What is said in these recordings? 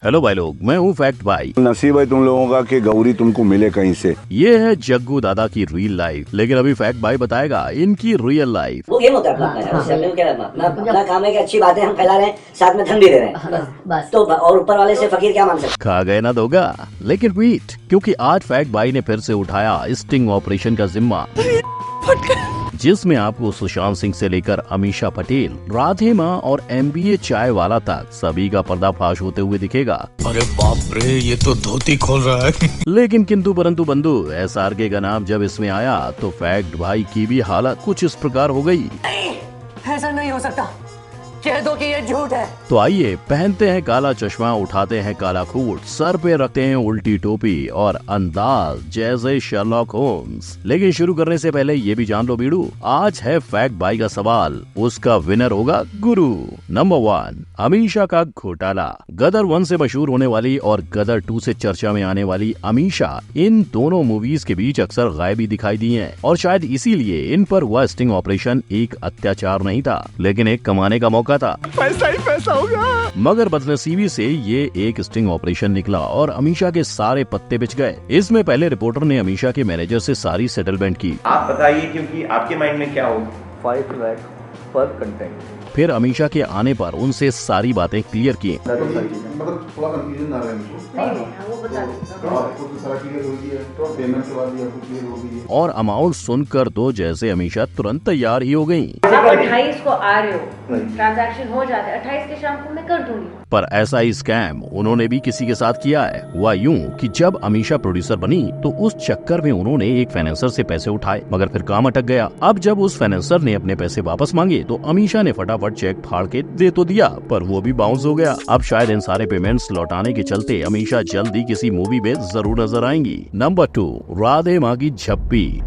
Hello भाई लोग, मैं हूँ फैक्ट भाई। नसीब है तुम लोगों का कि गौरी तुमको मिले कहीं से। ये है जग्गू दादा की रियल लाइफ, लेकिन अभी फैक्ट भाई बताएगा इनकी रियल लाइफ। वो गेम होता है अपना यार, उससे अपने को क्या करना, अपना काम है कि अच्छी बातें हम फैला रहे हैं, साथ में धन भी दे रहे हैं बस। तो और ऊपर वाले से फकीर क्या मांग सकते। खा गए ना दोगा, लेकिन वेट, क्योंकि आज फैक्ट भाई ने फिर से उठाया स्टिंग ऑपरेशन का जिम्मा, जिसमें आपको सुशांत सिंह से लेकर अमीषा पटेल, राधे माँ और MBA चाय वाला तक सभी का पर्दाफाश होते हुए दिखेगा। अरे बाप रे, ये तो धोती खोल रहा है। लेकिन किंतु परंतु बंधु, SRK का नाम जब इसमें आया तो फैक्ट भाई की भी हालत कुछ इस प्रकार हो गई। ऐसा नहीं हो सकता, कह दो कि ये झूठ है। तो आइए, पहनते हैं काला चश्मा, उठाते हैं काला खूट, सर पे रखते हैं उल्टी टोपी और अंदाज जैसे शर्लॉक होम्स। लेकिन शुरू करने से पहले ये भी जान लो बीड़ू, आज है फैक्ट भाई का सवाल, उसका विनर होगा गुरु। नंबर 1, अमीषा का घोटाला। गदर 1 से मशहूर होने वाली और गदर 2 से चर्चा में आने वाली अमीषा इन दोनों मूवीज के बीच अक्सर गायबी दिखाई दी है, और शायद इसीलिए इन पर वह स्टिंग ऑपरेशन एक अत्याचार नहीं था, लेकिन एक कमाने का मौका था। पैसा ही पैसा होगा। मगर बदनसीबी से ये एक स्टिंग ऑपरेशन निकला और अमीषा के सारे पत्ते बिछ गए। इसमें पहले रिपोर्टर ने अमीषा के मैनेजर से सारी सेटलमेंट की। आप बताइए, क्योंकि आपके माइंड में क्या हो। 5 लाख पर कंटेंट। फिर अमीषा के आने पर उनसे सारी बातें क्लियर की। मतलब थोड़ा कंफ्यूजन आ रहा है इनको। वो बता दो सारा क्लियर हो गया तो पेमेंट के बाद ये क्लियर हो गई है। और अमाउंट सुनकर तो जैसे अमीषा तुरंत तैयार ही हो गयी। आप 28 को आ रहे हो, ट्रांजैक्शन हो जाता है, 28 के शाम को मैं कर दूंगी। पर ऐसा ही स्कैम उन्होंने भी किसी के साथ किया है। हुआ यूं कि जब अमीषा प्रोड्यूसर बनी तो उस चक्कर में उन्होंने एक फाइनेंसर से पैसे उठाए, मगर फिर काम अटक गया। अब जब उस फाइनेंसर ने अपने पैसे वापस मांगे तो अमीषा ने फटाफट चेक फाड़ के दे तो दिया, पर वो भी बाउंस हो गया। अब शायद इन सारे पेमेंट्स लौटाने के चलते अमीषा जल्दी किसी मूवी में जरूर नजर आएंगी। नंबर 2, राधे माँ की झप्पी।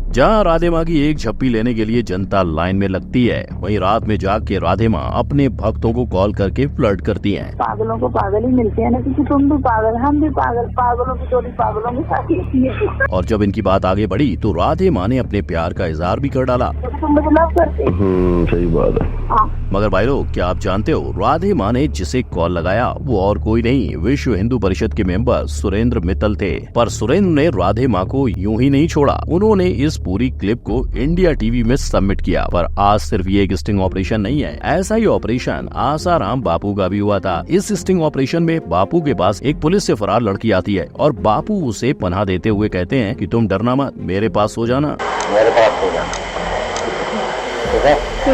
जहाँ राधे माँ की एक झप्पी लेने के लिए जनता लाइन में लगती है, वहीं रात में जाग के राधे माँ अपने भक्तों को कॉल करके फ्लर्ट करती हैं। पागलों को पागल ही मिलते हैं ना, क्योंकि तुम भी पागल, हम भी पागल, पागलों की जोड़ी पागलों के साथ ही। और जब इनकी बात आगे बढ़ी तो राधे माँ ने अपने प्यार का इजहार भी कर डाला। तुम मुझे लव करते। सही बात है। मगर भाई लोग, क्या आप जानते हो राधे माँ ने जिसे कॉल लगाया वो और कोई नहीं, विश्व हिंदू परिषद के मेंबर सुरेंद्र मित्तल थे। पर सुरेंद्र ने राधे माँ को यूं ही नहीं छोड़ा, उन्होंने इस पूरी क्लिप को इंडिया टीवी में सबमिट किया। पर आज सिर्फ ये एक स्टिंग ऑपरेशन नहीं है, ऐसा ही ऑपरेशन आसाराम बापू का भी हुआ था। इस स्टिंग ऑपरेशन में बापू के पास एक पुलिस से फरार लड़की आती है और बापू उसे पनाह देते हुए कहते हैं कि तुम डरना मत, मेरे पास सो जाना।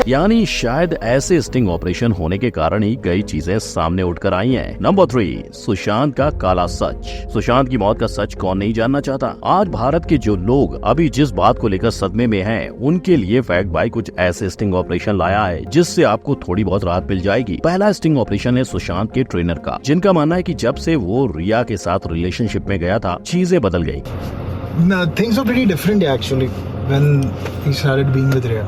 यानी शायद ऐसे स्टिंग ऑपरेशन होने के कारण ही कई चीजें सामने उठकर आई हैं। नंबर 3, सुशांत का काला सच। सुशांत की मौत का सच कौन नहीं जानना चाहता। आज भारत के जो लोग अभी जिस बात को लेकर सदमे में हैं, उनके लिए फैक्ट भाई कुछ ऐसे स्टिंग ऑपरेशन लाया है जिससे आपको थोड़ी बहुत राहत मिल जाएगी। पहला स्टिंग ऑपरेशन है सुशांत के ट्रेनर का, जिनका मानना है कि जब से वो रिया के साथ रिलेशनशिप में गया था, चीजें बदल गयी। Things were pretty different actually when he started being with Rhea.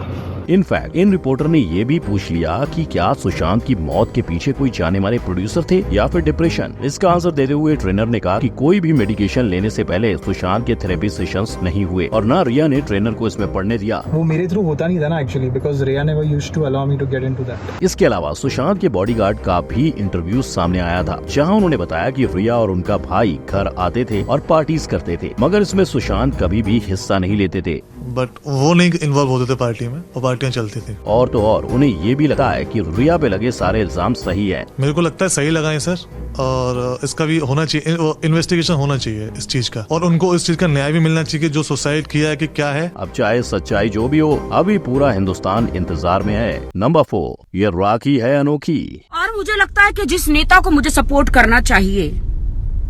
In fact in reporter ने ये भी पूछ लिया कि क्या सुशांत की मौत के पीछे कोई जाने माने प्रोड्यूसर थे या फिर डिप्रेशन। इसका आंसर देते हुए ट्रेनर ने कहा कि कोई भी मेडिकेशन लेने से पहले सुशांत के थेरेपी सेशंस नहीं हुए, और न रिया ने ट्रेनर को इसमें पढ़ने दिया। वो मेरे थ्रू होता नहीं था ना actually, because Rhea never used to allow me to get into that. इसके अलावा सुशांत के बॉडीगार्ड का भी इंटरव्यू सामने आया था, जहां उन्होंने बताया कि रिया और उनका भाई घर आते थे और पार्टीज करते थे, मगर इसमें सुशांत कभी भी हिस्सा नहीं लेते थे। बट वो नहीं इन्वॉल्व होते थे पार्टी में, और पार्टियां चलती थी। और तो और उन्हें ये भी लगता है कि रिया पे लगे सारे इल्जाम सही है। मेरे को लगता है सही लगाए सर, और इसका भी होना चाहिए, इन्वेस्टिगेशन होना चाहिए इस चीज का, और उनको इस चीज का न्याय भी मिलना चाहिए जो सुसाइड किया है कि क्या है। अब चाहे सच्चाई जो भी हो, अभी पूरा हिंदुस्तान इंतजार में है। नंबर 4, ये राखी है अनोखी। और मुझे लगता है कि जिस नेता को मुझे सपोर्ट करना चाहिए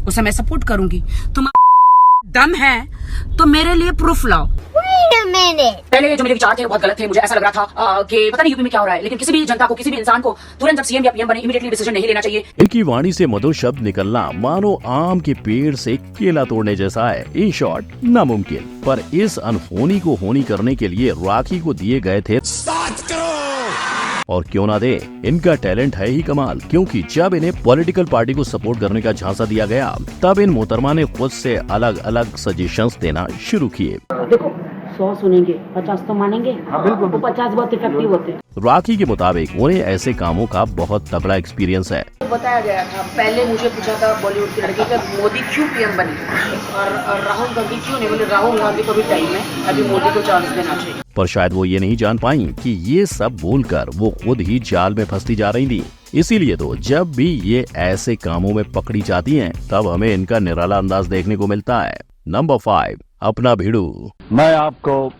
उसे मैं सपोर्ट करूंगी। तुम्हारा दम है तो मेरे लिए प्रूफ लाओ। पहले जो मेरे विचार थे वो बहुत गलत थे। मुझे ऐसा लग रहा था कि पता नहीं यूपी में क्या हो रहा है, लेकिन किसी भी जनता को, किसी भी इंसान को तुरंत जब सीएम या पीएम बने इमीडिएटली डिसीजन नहीं लेना चाहिए। इनकी वाणी से मधुर शब्द निकलना मानो आम के पेड़ से केला तोड़ने जैसा है, इन शॉर्ट नामुमकिन। पर इस अनहोनी को होनी करने के लिए राखी को दिए गए थे 7 करोड़। और क्यों ना दे, इनका टैलेंट है ही कमाल, क्योंकि जब इन्हें पॉलिटिकल पार्टी को सपोर्ट करने का झांसा दिया गया, तब इन मोहतरमा ने खुद से अलग अलग सजेशंस देना शुरू किए। देखो, 100 सुनेंगे, 50 तो मानेंगे। बिल्कुल, वो 50 बहुत इफेक्टिव होते हैं। राखी के मुताबिक उन्हें ऐसे कामों का बहुत तगड़ा एक्सपीरियंस है। बताया गया था, पहले मुझे पूछा था बॉलीवुड की लड़की का मोदी क्यों पीएम बनी और राहुल गांधी क्यों नहीं बोले। राहुल गांधी को भी टाइम है, अभी मोदी को चांस देना चाहिए। पर शायद वो ये नहीं जान पाई कि ये सब बोलकर वो खुद ही जाल में फंसती जा रही थी। इसीलिए तो जब भी ये ऐसे कामों में पकड़ी जाती हैं, तब हमें इनका निराला अंदाज देखने को मिलता है। नंबर 5, अपना भिड़ू। मैं आपको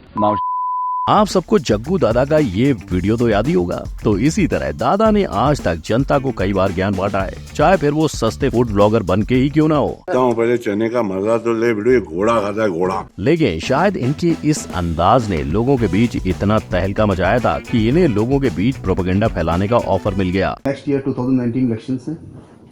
आप सबको जग्गू दादा का ये वीडियो तो याद ही होगा। तो इसी तरह दादा ने आज तक जनता को कई बार ज्ञान बांटा है, चाहे फिर वो सस्ते फूड ब्लॉगर बन के ही क्यों ना हो। पहले चने का मजा तो ले वीडियो, घोड़ा खाता है घोड़ा। लेकिन शायद इनके इस अंदाज ने लोगों के बीच इतना तहलका मचाया था कि इन्हें लोगों के बीच प्रोपेगेंडा फैलाने का ऑफर मिल गया। नेक्स्ट ईयर 2019 इलेक्शन है,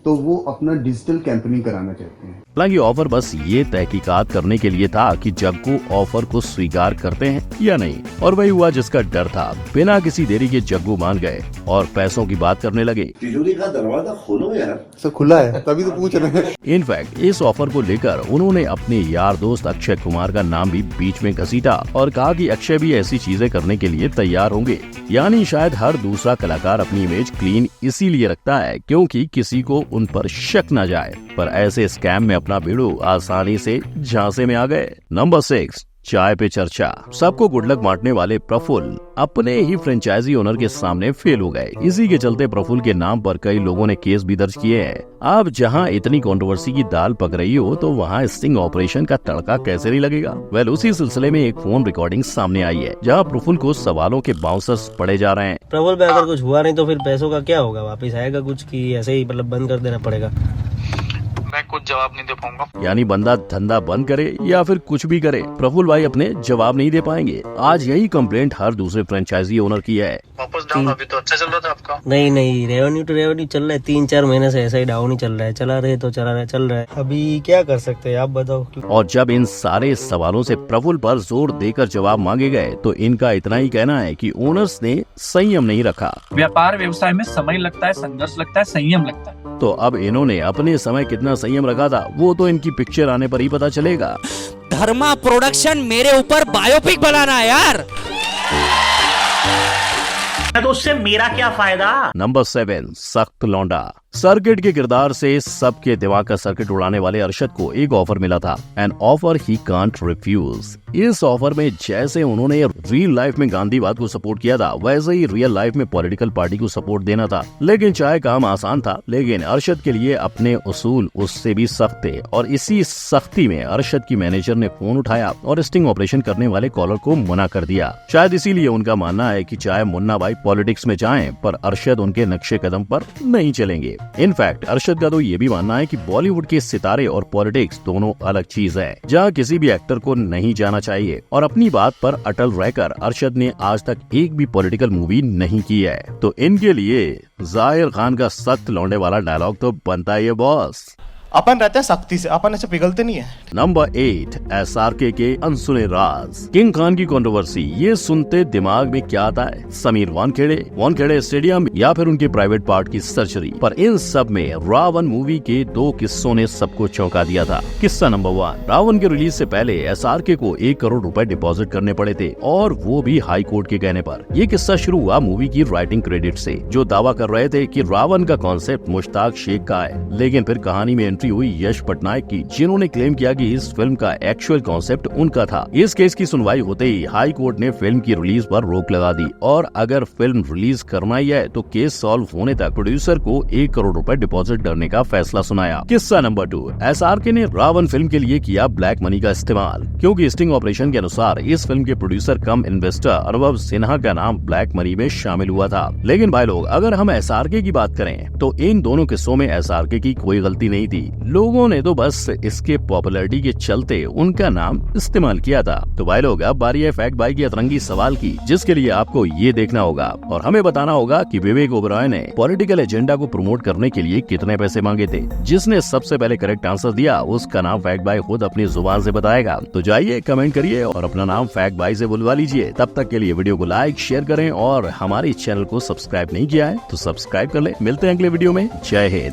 तो वो अपना डिजिटल कैंपेनिंग कराना चाहते हैं। हालांकि ऑफर बस ये तहकीकात करने के लिए था कि जग्गू ऑफर को स्वीकार करते हैं या नहीं, और वही हुआ जिसका डर था। बिना किसी देरी के जग्गू मान गए और पैसों की बात करने लगे। तिजोरी का दरवाजा खोलो यार। सर खुला है, तभी तो पूछ रहे हैं। इनफैक्ट इस ऑफर को लेकर उन्होंने अपने यार दोस्त अक्षय कुमार का नाम भी बीच में घसीटा और कहा कि अक्षय भी ऐसी चीजें करने के लिए तैयार होंगे। यानी शायद हर दूसरा कलाकार अपनी इमेज क्लीन इसीलिए रखता है क्योंकि किसी को उन पर शक न जाए, पर ऐसे स्कैम में अपना भिड़ू आसानी से झांसे में आ गए। नंबर 6, चाय पे चर्चा। सबको गुड लक बांटने वाले प्रफुल्ल अपने ही फ्रेंचाइजी ओनर के सामने फेल हो गए। इसी के चलते प्रफुल्ल के नाम पर कई लोगों ने केस भी दर्ज किए हैं। अब जहां इतनी कंट्रोवर्सी की दाल पक रही हो, तो वहां स्टिंग ऑपरेशन का तड़का कैसे नहीं लगेगा। वेल, उसी सिलसिले में एक फोन रिकॉर्डिंग सामने आई है जहां प्रफुल्ल को सवालों के बाउंसर्स पड़े जा रहे हैं। प्रफुल्ल पे अगर कुछ हुआ नहीं तो फिर पैसों का क्या होगा, वापिस आएगा कुछ की ऐसे ही मतलब बंद कर देना पड़ेगा? मैं कुछ जवाब नहीं दे पाऊंगा। यानी बंदा धंधा बंद करे या फिर कुछ भी करे, प्रफुल्ल भाई अपने जवाब नहीं दे पाएंगे। आज यही कंप्लेंट हर दूसरे फ्रेंचाइजी ओनर की है। वापस डाउन, अभी तो अच्छा चल रहा था आपका। नहीं, रेवेन्यू टू रेवेन्यू चल रहा है, 3-4 महीने से ऐसा ही डाउन ही चल रहा है। चला रहे तो चल रहा है। अभी क्या कर सकते हैं आप बताओ। और जब इन सारे सवालों से प्रफुल्ल पर जोर देकर जवाब मांगे गए, तो इनका इतना ही कहना है कि ओनर्स ने संयम नहीं रखा। व्यापार व्यवसाय में समय लगता है, संघर्ष लगता है, संयम लगता है। तो अब इन्होंने अपने समय कितना संयम रखा था, वो तो इनकी पिक्चर आने पर ही पता चलेगा। धर्मा प्रोडक्शन मेरे ऊपर बायोपिक बनाना है यार। तो उससे मेरा क्या फायदा। नंबर 7, सख्त लौंडा। सर्किट के किरदार से सबके दिमाग का सर्किट उड़ाने वाले अरशद को एक ऑफर मिला था, an offer he can't refuse. इस ऑफर में जैसे उन्होंने रियल लाइफ में गांधीवाद को सपोर्ट किया था, वैसे ही रियल लाइफ में पॉलिटिकल पार्टी को सपोर्ट देना था। लेकिन चाहे काम आसान था, लेकिन अरशद के लिए अपने उसूल उससे भी सख्त थे। और इसी सख्ती में अरशद की मैनेजर ने फोन उठाया और स्टिंग ऑपरेशन करने वाले कॉलर को मना कर दिया। शायद इसीलिए उनका मानना है कि चाहे मुन्ना भाई पॉलिटिक्स में जाएं, पर अरशद उनके नक्शे कदम पर नहीं चलेंगे। इनफैक्ट अरशद का तो ये भी मानना है कि बॉलीवुड के सितारे और पॉलिटिक्स दोनों अलग चीज है, जहां किसी भी एक्टर को नहीं जाना चाहिए। और अपनी बात पर अटल रहकर अरशद ने आज तक एक भी पॉलिटिकल मूवी नहीं की है। तो इनके लिए जाहिर खान का सख्त लौंडे वाला डायलॉग तो बनता ही है बॉस। अपन रहते हैं सख्ती से, अपन ऐसे पिघलते नहीं है। नंबर 8, SRK के अनसुने राज। किंग खान की कंट्रोवर्सी, ये सुनते दिमाग में क्या आता है? समीर वानखेड़े स्टेडियम या फिर उनके प्राइवेट पार्ट की सर्जरी। पर इन सब में रावण मूवी के 2 किस्सों ने सबको चौंका दिया था। किस्सा नंबर 1, रावण के रिलीज से पहले SRK को 1 करोड़ रुपए डिपॉजिट करने पड़े थे, और वो भी हाई कोर्ट के कहने पर। ये किस्सा शुरू हुआ मूवी की राइटिंग क्रेडिट से, जो दावा कर रहे थे कि रावण का कॉन्सेप्ट मुश्ताक शेख का है। लेकिन फिर कहानी में हुई यश पटनायक की, जिन्होंने क्लेम किया कि इस फिल्म का एक्चुअल कॉन्सेप्ट उनका था। इस केस की सुनवाई होते ही हाई कोर्ट ने फिल्म की रिलीज पर रोक लगा दी, और अगर फिल्म रिलीज करना ही है तो केस सॉल्व होने तक प्रोड्यूसर को 1 करोड़ रुपए डिपॉजिट करने का फैसला सुनाया। किस्सा नंबर 2, SRK ने रावण फिल्म के लिए किया ब्लैक मनी का इस्तेमाल, क्योंकि स्टिंग ऑपरेशन के अनुसार इस फिल्म के प्रोड्यूसर कम इन्वेस्टर अनुभव सिन्हा का नाम ब्लैक मनी में शामिल हुआ था। लेकिन भाई लोग, अगर हम SRK की बात करें तो इन दोनों किस्सों में SRK की कोई गलती नहीं थी। लोगों ने तो बस इसके पॉपुलैरिटी के चलते उनका नाम इस्तेमाल किया था। तो भाई लोग, अब बारी है फैक्ट भाई की अतरंगी सवाल की, जिसके लिए आपको ये देखना होगा और हमें बताना होगा कि विवेक ओबरॉय ने पॉलिटिकल एजेंडा को प्रमोट करने के लिए कितने पैसे मांगे थे। जिसने सबसे पहले करेक्ट आंसर दिया, उसका नाम फैक्ट भाई खुद अपनी जुबान से बताएगा। तो जाइए, कमेंट करिए और अपना नाम फैक्ट भाई से बुलवा लीजिए। तब तक के लिए वीडियो को लाइक शेयर करें, और हमारे चैनल को सब्सक्राइब नहीं किया है तो सब्सक्राइब कर ले। मिलते हैं अगले वीडियो में। जय हिंद।